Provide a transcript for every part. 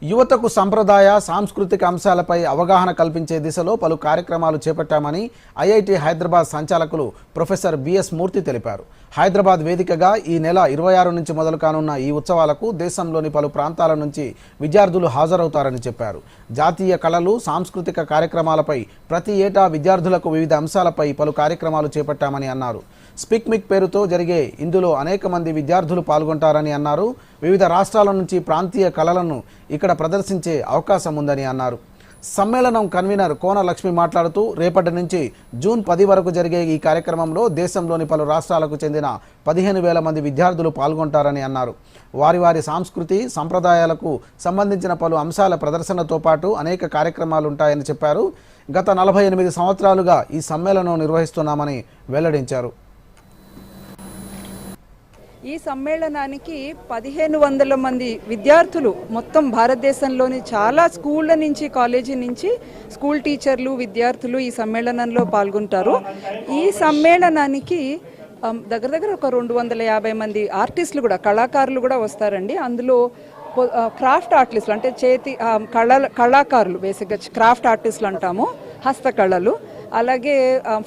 యువతకు సంప్రదాయ సాంస్కృతిక అంశాలపై అవగాహన కల్పించే దిశలో పలు కార్యక్రమాలు చేపట్టామని ఐఐటి హైదరాబాద్ సంచాలకులు ప్రొఫెసర్ బిఎస్ మూర్తి తెలిపారు. హైదరాబాద్ వేదికగా ఈ నెల 26 నుంచి మొదలు కానున్న ఈ ఉత్సవాలకు దేశంలోని పలు ప్రాంతాల నుంచి విద్యార్థులు హాజరవుతారని చెప్పారు. జాతీయ కళలు, సాంస్కృతిక కార్యక్రమాలపై ప్రతి ఏటా విద్యార్థులకు వివిధ అంశాలపై పలు కార్యక్రమాలు చేపట్టామని అన్నారు. స్పిక్మిక్ పేరుతో జరిగే ఇందులో అనేక మంది విద్యార్థులు పాల్గొంటారని అన్నారు. వివిధ రాష్ట్రాల నుంచి ప్రాంతీయ కళలను ఇక్కడ ప్రదర్శించే అవకాశం ఉందని అన్నారు. సమ్మేళనం కన్వీనర్ కోన లక్ష్మి మాట్లాడుతూ రేపటి నుంచి జూన్ 10 వరకు జరిగే ఈ కార్యక్రమంలో దేశంలోని పలు రాష్ట్రాలకు చెందిన 15,000 మంది విద్యార్థులు పాల్గొంటారని అన్నారు. వారి సంస్కృతి సంప్రదాయాలకు సంబంధించిన పలు అంశాల ప్రదర్శనతో పాటు అనేక కార్యక్రమాలు ఉంటాయని చెప్పారు. గత 48 సంవత్సరాలుగా ఈ సమ్మేళనం నిర్వహిస్తున్నామని వెల్లడించారు. ఈ సమ్మేళనానికి 1,500 మంది విద్యార్థులు మొత్తం భారతదేశంలోని చాలా స్కూళ్ళ నుంచి, కాలేజీ నుంచి స్కూల్ టీచర్లు, విద్యార్థులు ఈ సమ్మేళనంలో పాల్గొంటారు. ఈ సమ్మేళనానికి దగ్గర ఒక 250 మంది ఆర్టిస్టులు కూడా, కళాకారులు కూడా వస్తారండి. అందులో క్రాఫ్ట్ ఆర్టిస్టులు అంటే చేతి కళాకారులు, బేసిక్గా క్రాఫ్ట్ ఆర్టిస్టులు అంటాము, హస్తకళలు. అలాగే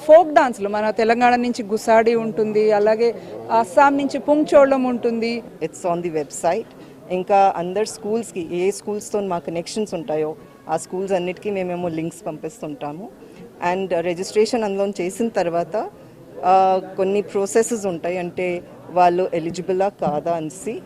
ఫోక్ డాన్స్లు, మన తెలంగాణ నుంచి గుసాడి ఉంటుంది, అలాగే అస్సాం నుంచి పుంగ్చోళం ఉంటుంది. It's on the website. ఇంకా అందరు స్కూల్స్కి ఏ స్కూల్స్తో మా కనెక్షన్స్ ఉంటాయో ఆ స్కూల్స్ అన్నిటికీ మేమేమో లింక్స్ పంపిస్తుంటాము. అండ్ రిజిస్ట్రేషన్ అందులో చేసిన తర్వాత కొన్ని ప్రాసెసెస్ ఉంటాయి, అంటే వాళ్ళు ఎలిజిబులా కాదా అనేసి